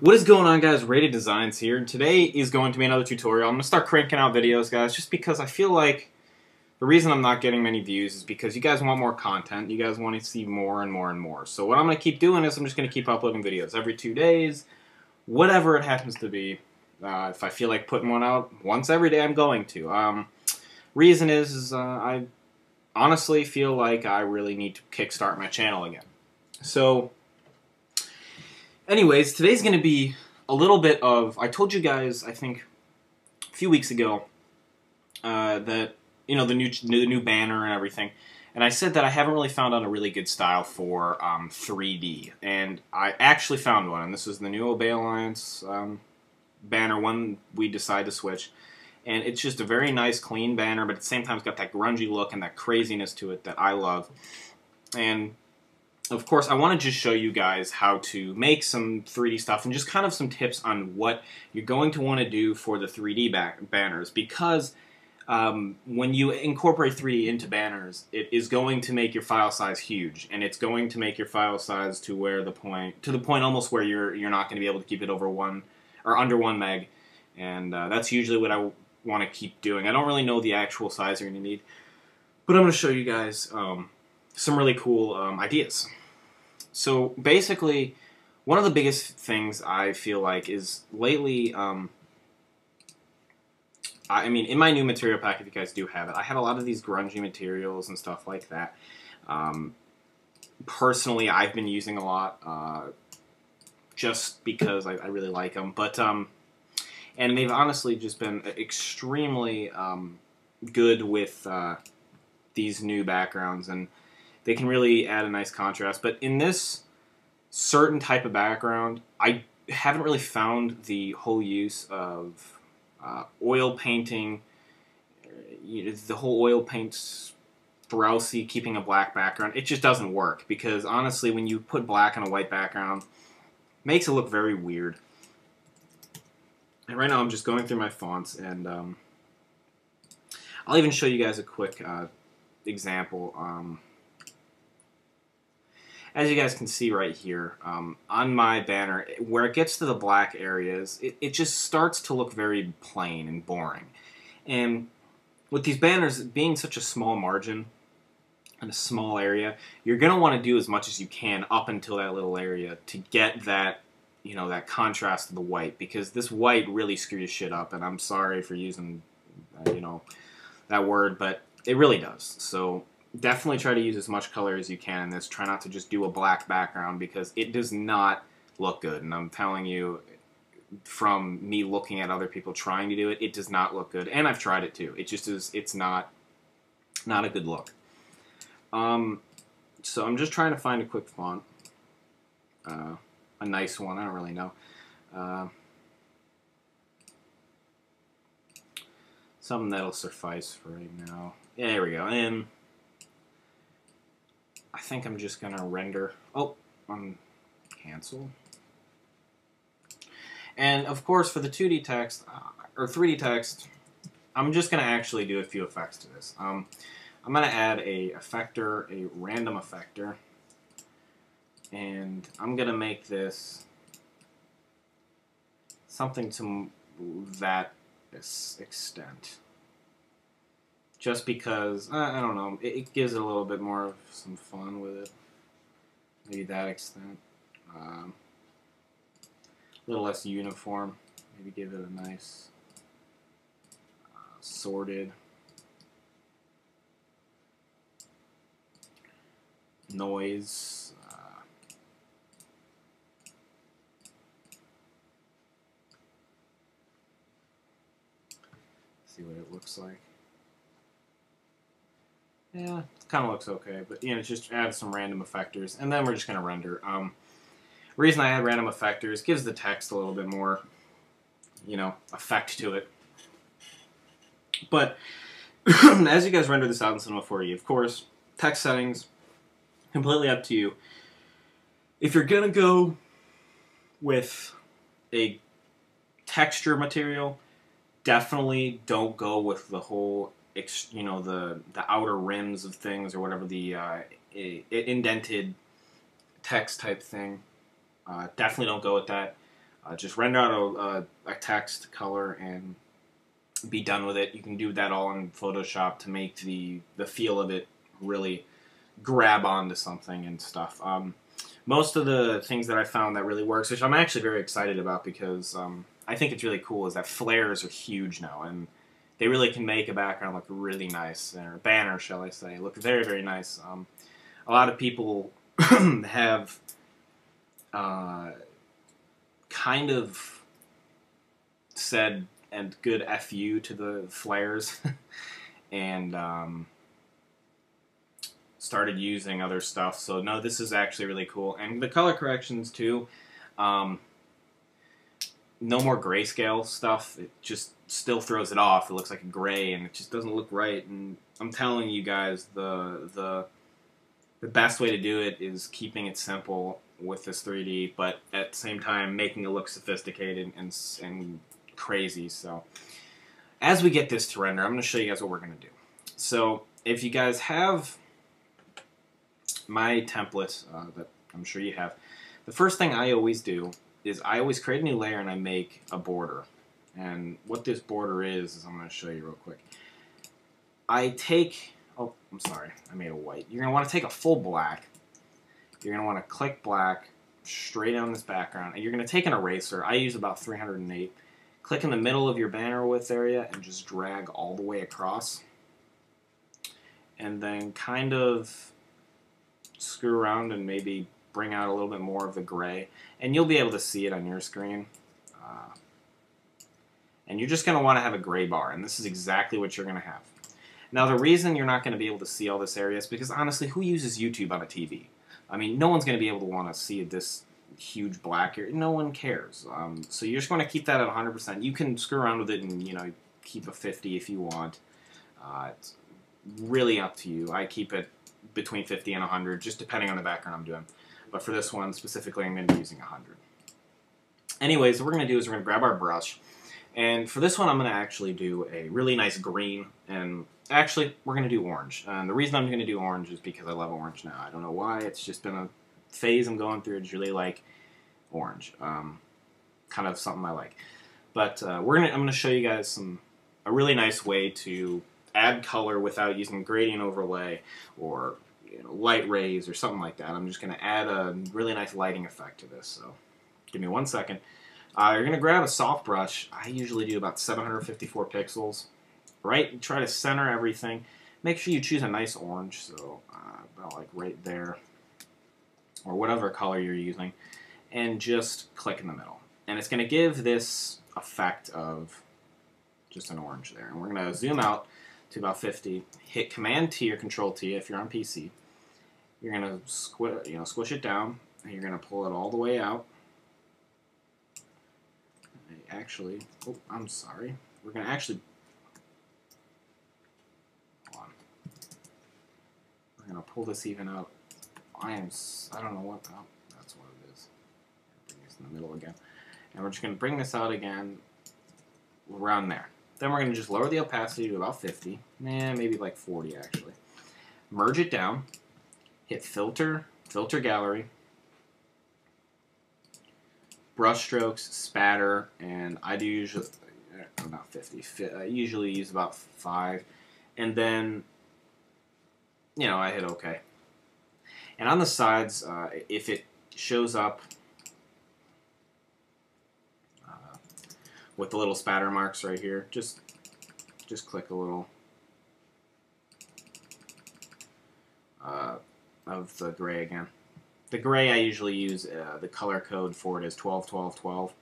What is going on, guys? Rated Designs here, and today is going to be another tutorial. I'm going to start cranking out videos, guys, just because I feel like the reason I'm not getting many views is because you guys want more content. You guys want to see more and more and more. So what I'm going to keep doing is I'm just going to keep uploading videos every 2 days, whatever it happens to be. If I feel like putting one out once every day, I'm going to. Reason is I honestly feel like I really need to kickstart my channel again. So anyways, today's going to be a little bit of, I told you guys, I think, a few weeks ago, that, you know, the new banner and everything, and I said that I haven't really found out a really good style for 3D, and I actually found one, and this is the new Obey Alliance banner, one we decided to switch, and it's just a very nice, clean banner, but at the same time it's got that grungy look and that craziness to it that I love, and of course, I want to just show you guys how to make some 3D stuff and just kind of some tips on what you're going to want to do for the 3D banners, because when you incorporate 3D into banners, it is going to make your file size huge, and it's going to make your file size to the point almost where you're not going to be able to keep it over 1 or under 1 meg, and that's usually what I want to keep doing. I don't really know the actual size you're going to need, but I'm going to show you guys some really cool ideas. So basically, one of the biggest things I feel like is lately, I mean, in my new material pack, if you guys do have it, I have a lot of these grungy materials and stuff like that. Personally, I've been using a lot just because I really like them, but and they've honestly just been extremely good with these new backgrounds, and they can really add a nice contrast. But in this certain type of background, I haven't really found the whole use of oil painting, the whole oil paint Browsy, keeping a black background. It just doesn't work, because honestly, when you put black on a white background, it makes it look very weird. And right now I'm just going through my fonts, and I'll even show you guys a quick example. As you guys can see right here, on my banner, where it gets to the black areas, it just starts to look very plain and boring. And with these banners being such a small margin and a small area, you're going to want to do as much as you can up until that little area to get that, you know, that contrast to the white, because this white really screws shit up, and I'm sorry for using, you know, that word, but it really does. So definitely try to use as much color as you can in this. Try not to just do a black background, because it does not look good. And I'm telling you, from me looking at other people trying to do it, it does not look good. And I've tried it too. It just is. It's not a good look. So I'm just trying to find a quick font, a nice one. I don't really know. Something that'll suffice for right now. Yeah, there we go. And I think I'm just going to render. Oh, cancel. And of course, for the 2D text, or 3D text, I'm just going to actually do a few effects to this. I'm going to add a effector, a random effector, and I'm going to make this something to that extent. Just because, I don't know, it gives it a little bit more of some fun with it. Maybe that extent. A little less uniform. Maybe give it a nice sorted noise. See what it looks like. Yeah, it kind of looks okay, but you know, just add some random effectors, and then we're just going to render. The reason I add random effectors gives the text a little bit more, you know, effect to it. But as you guys render this out in Cinema 4D, of course, text settings, completely up to you. If you're going to go with a texture material, definitely don't go with the whole, you know, the outer rims of things, or whatever, the indented text type thing. Definitely don't go with that. Just render out a text color and be done with it. You can do that all in Photoshop to make the feel of it really grab onto something and stuff. Most of the things that I found that really works, which I'm actually very excited about because I think it's really cool, is that flares are huge now, and they really can make a background look really nice, or a banner, shall I say, look very, very nice. A lot of people have kind of said and good FU to the flares and started using other stuff. So no, this is actually really cool. And the color corrections too. No more grayscale stuff. It just still throws it off. It looks like a gray and it just doesn't look right. And I'm telling you guys, the best way to do it is keeping it simple with this 3D, but at the same time making it look sophisticated and crazy. So as we get this to render, I'm going to show you guys what we're going to do. So if you guys have my template that I'm sure you have, the first thing I always do is I always create a new layer and I make a border. And what this border is I'm going to show you real quick. I take, oh, I'm sorry, I made a white. You're going to want to take a full black. You're going to want to click black straight down this background, and you're going to take an eraser. I use about 308. Click in the middle of your banner width area and just drag all the way across. And then kind of screw around and maybe bring out a little bit more of the gray. And you'll be able to see it on your screen. And you're just going to want to have a gray bar, and this is exactly what you're going to have. Now, the reason you're not going to be able to see all this area is because, honestly, who uses YouTube on a TV? I mean, no one's going to be able to want to see this huge black area. No one cares. So you're just going to keep that at 100%. You can screw around with it and, you know, keep a 50 if you want. It's really up to you. I keep it between 50 and 100, just depending on the background I'm doing. But for this one specifically, I'm going to be using 100. Anyways, what we're going to do is we're going to grab our brush. And for this one, I'm going to actually do a really nice green. And actually, we're going to do orange. And the reason I'm going to do orange is because I love orange now. I don't know why. It's just been a phase I'm going through. I just really like orange. Kind of something I like. But I'm going to show you guys a really nice way to add color without using gradient overlay or light rays or something like that. I'm just going to add a really nice lighting effect to this. So give me 1 second. You're going to grab a soft brush. I usually do about 754 pixels. Right? Try to center everything. Make sure you choose a nice orange, so about like right there, or whatever color you're using, and just click in the middle. And it's going to give this effect of just an orange there. And we're going to zoom out to about 50. Hit Command T or Control T if you're on PC. You're going to squish it down, and you're going to pull it all the way out. Actually, oh, I'm sorry. We're going to actually, hold on. We're going to pull this even out. I don't know what, oh, that's what it is. Bring this in the middle again. And we're just going to bring this out again around there. Then we're going to just lower the opacity to about 50. Maybe like 40 actually. Merge it down. Hit Filter, Filter Gallery. Brush strokes, spatter, and I do usually, not 50, I usually use about 5, and then, I hit OK. And on the sides, if it shows up with the little spatter marks right here, just click a little of the gray again. The gray I usually use, the color code for it is 12-12-12.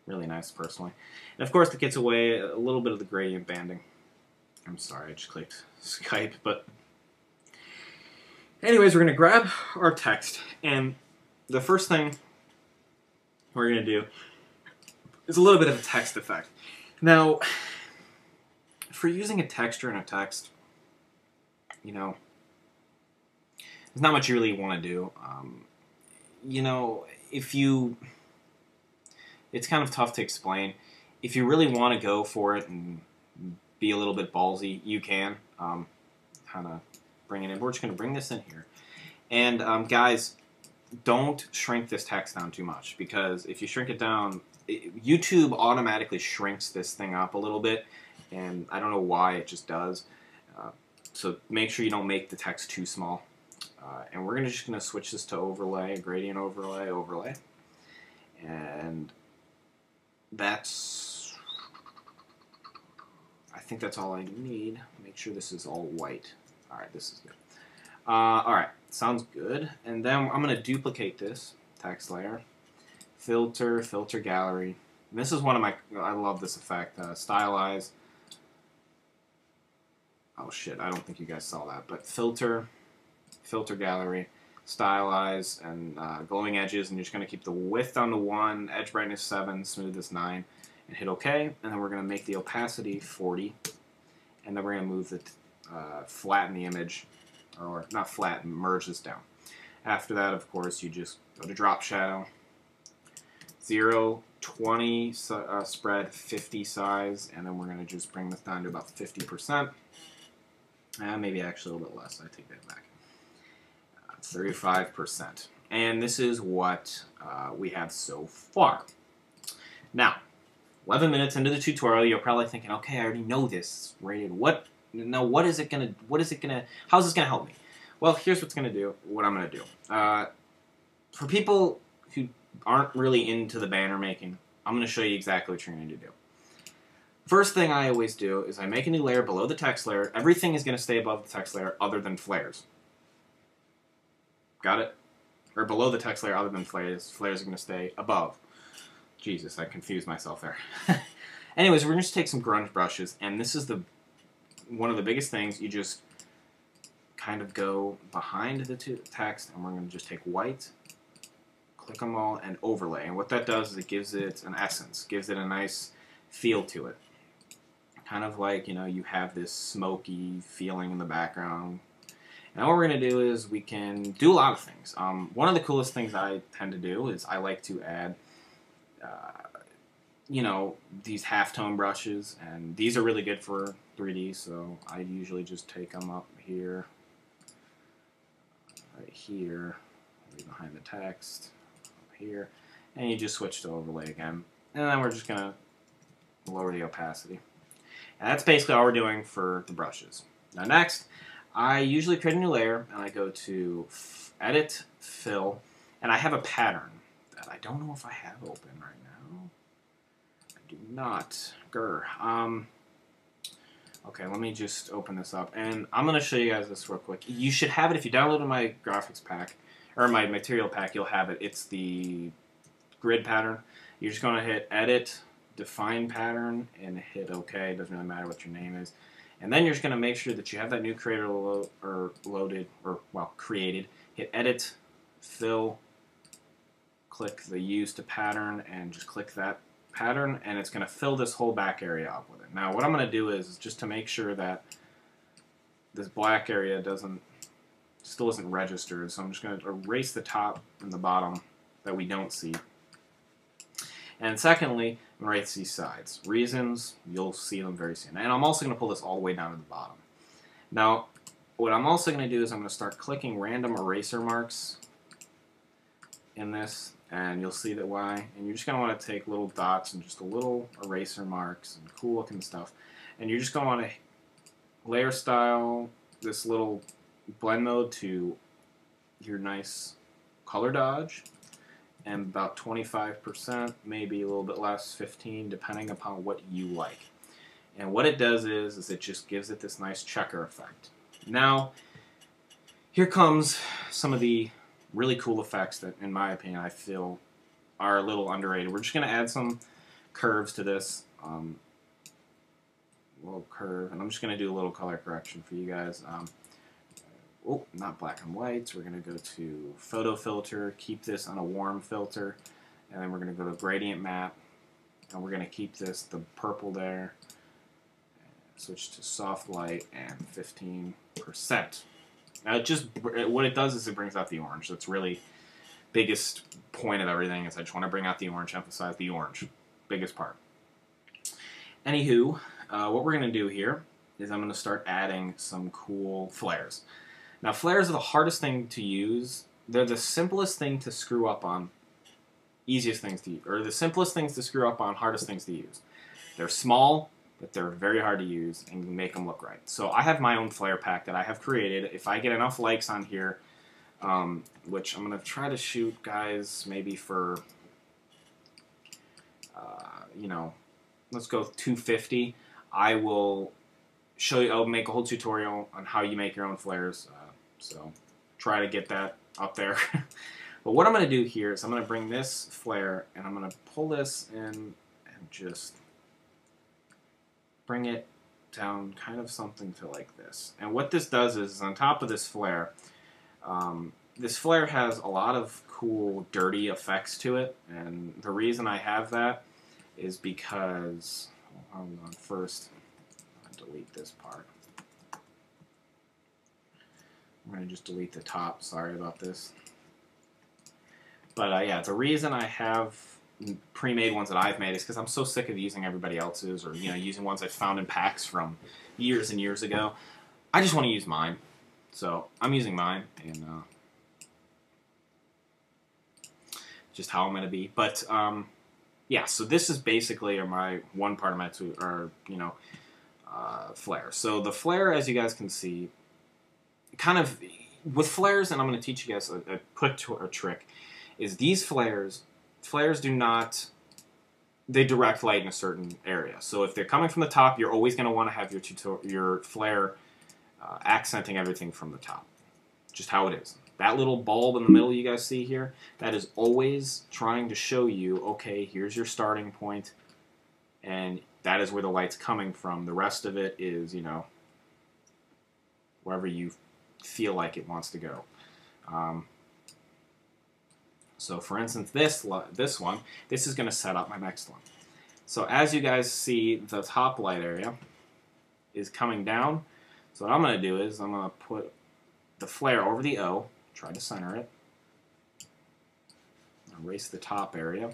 Really nice, personally. And of course, it gets away a little bit of the gradient banding. I'm sorry, I just clicked Skype, but anyways, we're going to grab our text, and the first thing we're going to do is a little bit of a text effect. Now, for using a texture in a text, there's not much you really want to do. It's kind of tough to explain. If you really want to go for it and be a little bit ballsy, you can. Kind of bring it in. We're just going to bring this in here. And guys, don't shrink this text down too much, because if you shrink it down, YouTube automatically shrinks this thing up a little bit, and I don't know why, it just does. So make sure you don't make the text too small. And we're just going to switch this to overlay, gradient overlay, overlay. And that's, I think that's all I need. Make sure this is all white. All right, this is good. All right, sounds good. And then I'm going to duplicate this text layer. Filter, filter gallery. And this is one of my, I love this effect, stylize. Oh shit, I don't think you guys saw that, but filter, filter gallery, stylize, and glowing edges, and you're just going to keep the width down to 1, edge brightness 7, smoothness 9, and hit OK. And then we're going to make the opacity 40, and then we're going to move the, flatten the image, or not flatten, merge this down. After that, of course, you just go to drop shadow, 0, 20 spread, 50 size, and then we're going to just bring this down to about 50%. Maybe actually a little bit less. I take that back. 35%. And this is what we have so far. Now, 11 minutes into the tutorial, you're probably thinking, okay, I already know this. Rated. What is it gonna? How's this gonna help me? Well, here's what I'm gonna do. For people who aren't really into the banner making, I'm gonna show you exactly what you're going to do. First thing I always do is I make a new layer below the text layer. Everything is going to stay above the text layer other than flares. Got it? Or below the text layer other than flares. Flares are going to stay above. Jesus, I confused myself there. Anyways, we're going to just take some grunge brushes, and this is one of the biggest things. You just kind of go behind the text, and we're going to just take white, click them all, and overlay. And what that does is it gives it an essence, gives it a nice feel to it. Kind of like, you know, you have this smoky feeling in the background. And what we're going to do is we can do a lot of things. One of the coolest things I tend to do is I like to add, you know, these halftone brushes. And these are really good for 3D, so I usually just take them up here, right here, right behind the text, up here. And you just switch to overlay again. And then we're just going to lower the opacity. And that's basically all we're doing for the brushes. Now next, I usually create a new layer, and I go to Edit, Fill, and I have a pattern that I don't know if I have open right now. I do not. Okay, let me just open this up, and I'm going to show you guys this real quick. You should have it if you downloaded my graphics pack, or my material pack, you'll have it. It's the grid pattern. You're just going to hit Edit, Define Pattern, and hit OK. It doesn't really matter what your name is. And then you're just going to make sure that you have that new creator created. Hit Edit, Fill, click the Use to Pattern, and just click that pattern, and it's going to fill this whole back area up with it. Now, what I'm going to do is just to make sure that this black area still isn't registered, so I'm just going to erase the top and the bottom that we don't see. And secondly, I'm going to erase these sides. Reasons, you'll see them very soon. And I'm also going to pull this all the way down to the bottom. Now, what I'm also going to do is I'm going to start clicking random eraser marks in this, and you'll see that why. And you're just going to want to take little dots and just a little eraser marks and cool looking stuff. And you're just going to want to layer style this little blend mode to your nice color dodge. And about 25%, maybe a little bit less, 15%, depending upon what you like. And what it does is it just gives it this nice checker effect. Now, here comes some of the really cool effects that, in my opinion, I feel are a little underrated. We're just going to add some curves to this. Little curve, and I'm just going to do a little color correction for you guys. Oh, not black and white. We're going to go to photo filter, keep this on a warm filter, and then we're going to go to gradient map, and we're going to keep this the purple there, switch to soft light, and 15%. Now, what it does is it brings out the orange. That's really biggest point of everything is I just want to bring out the orange, emphasize the orange, biggest part. Anywho, what we're going to do here is I'm going to start adding some cool flares. Now, flares are the hardest thing to use they're the simplest thing to screw up on, easiest things to use, or the simplest things to screw up on, hardest things to use. They're small, but they're very hard to use, and you make them look right. So I have my own flare pack that I have created. If I get enough likes on here, which I'm going to try to shoot, guys, maybe for, you know, let's go 250. I will show you, I'll make a whole tutorial on how you make your own flares. So try to get that up there. But what I'm going to do here is I'm going to bring this flare and I'm going to pull this in and just bring it down kind of something to like this. And what this does is on top of this flare has a lot of cool dirty effects to it. And the reason I have that is because, hold on, first I'll delete this part. I'm going to just delete the top. Sorry about this. But yeah, the reason I have pre-made ones that I've made is because I'm so sick of using everybody else's, or using ones I found in packs from years and years ago. I just want to use mine, so I'm using mine, and just how I'm going to be. But yeah, so this is basically one part of my flare. So the flare, as you guys can see, kind of with flares, and I'm going to teach you guys a quick trick. Is these flares do not, they direct light in a certain area. So if they're coming from the top, you're always going to want to have your flare accenting everything from the top. Just how it is. That little bulb in the middle you guys see here, that is always trying to show you, okay, here's your starting point, and that is where the light's coming from. The rest of it is, wherever you feel like it wants to go. So for instance, this one, this is going to set up my next one. So as you guys see, the top light area is coming down. So what I'm going to do is I'm going to put the flare over the O, try to center it, erase the top area.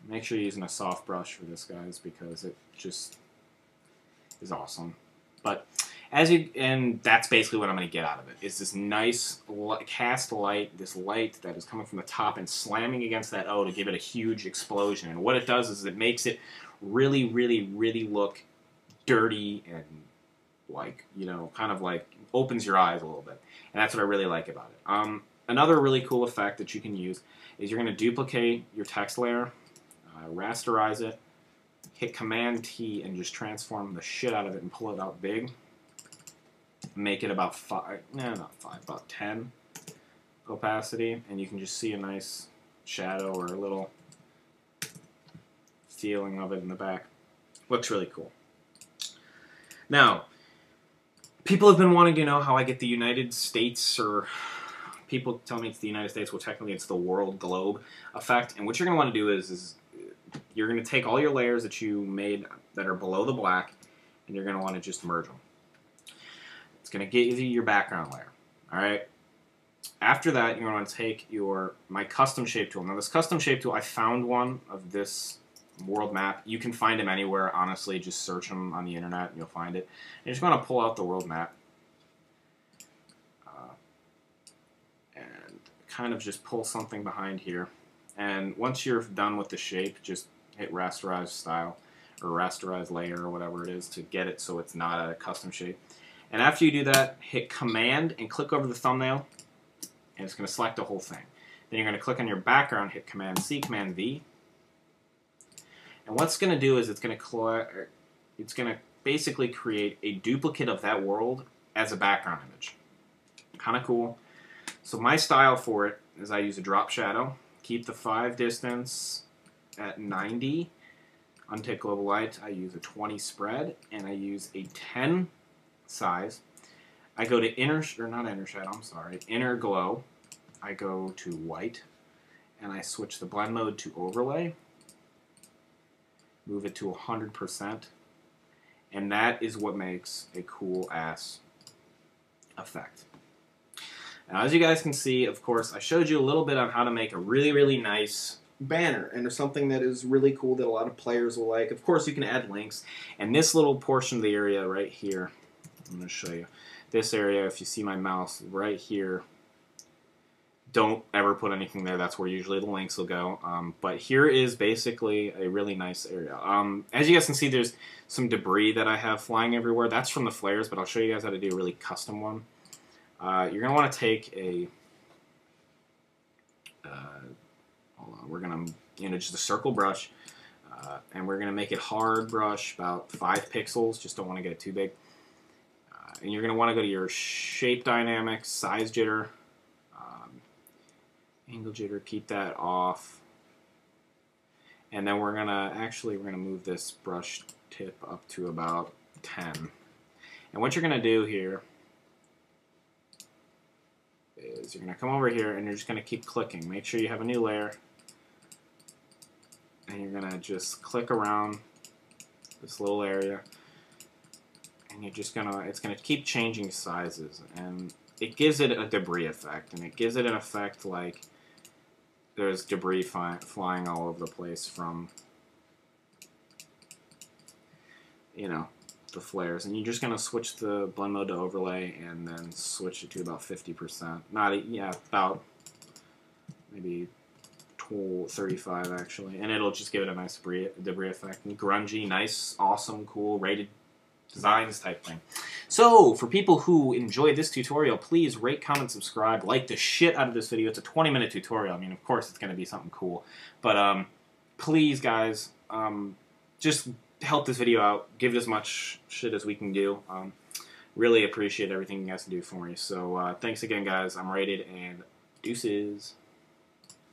Make sure you're using a soft brush for this, guys, because it just is awesome. But and that's basically what I'm going to get out of it, is this nice cast light, this light that is coming from the top and slamming against that O to give it a huge explosion. And what it does is it makes it really, really, really look dirty and kind of like opens your eyes a little bit. And that's what I really like about it. Another really cool effect that you can use is you're going to duplicate your text layer, rasterize it, hit Command T and just transform the shit out of it and pull it out big. Make it about about 10 opacity, and you can just see a nice shadow or a little feeling of it in the back. Looks really cool. Now, people have been wanting to know how I get the United States, or people tell me it's the United States, well technically it's the world globe effect. And what you're going to want to do is you're going to take all your layers that you made that are below the black, and you're going to want to just merge them. It's going to get you your background layer. Alright? After that, you're going to take my custom shape tool. Now this custom shape tool, I found one of this world map. You can find them anywhere, honestly. Just search them on the internet and you'll find it. And you're just going to pull out the world map. And kind of just pull something behind here. And once you're done with the shape, just hit rasterize style, or rasterize layer, or whatever it is, to get it so it's not a custom shape. And after you do that, hit Command and click over the thumbnail, and it's going to select the whole thing. Then you're going to click on your background, hit Command C, Command V. And what's going to do is it's going to basically create a duplicate of that world as a background image. Kind of cool. So my style for it is I use a drop shadow, keep the 5 distance at 90, untick global light, I use a 20 spread, and I use a 10 size. I go to inner glow. I go to white, and I switch the blend mode to overlay, move it to 100%, and that is what makes a cool ass effect. Now, as you guys can see, of course, I showed you a little bit on how to make a really, really nice banner, and there's something that is really cool that a lot of players will like. Of course, you can add links, and this little portion of the area right here, I'm going to show you. This area, if you see my mouse right here, don't ever put anything there. That's where usually the links will go. But here is basically a really nice area. As you guys can see, there's some debris that I have flying everywhere. That's from the flares, but I'll show you guys how to do a really custom one. You're going to want to take a... hold on, we're going to, just a circle brush. And we're going to make it hard brush, about 5 pixels. Just don't want to get it too big. And you're going to want to go to your shape dynamics, size jitter, angle jitter, keep that off. And then we're going to move this brush tip up to about 10. And what you're going to do here is you're going to come over here and you're just going to keep clicking. Make sure you have a new layer. And you're going to just click around this little area. And you're just going to, it's going to keep changing sizes. And it gives it a debris effect. And it gives it an effect like there's debris flying all over the place from, the flares. And you're just going to switch the blend mode to overlay and then switch it to about 50%. About maybe 35 actually. And it'll just give it a nice debris effect. And grungy, nice, awesome, cool, rated designs type thing. So, for people who enjoyed this tutorial, please rate, comment, subscribe, like the shit out of this video. It's a 20-minute tutorial. I mean, of course it's going to be something cool. But, please, guys, just help this video out. Give it as much shit as we can do. Really appreciate everything you guys can do for me. So, thanks again, guys. I'm Rated, and deuces.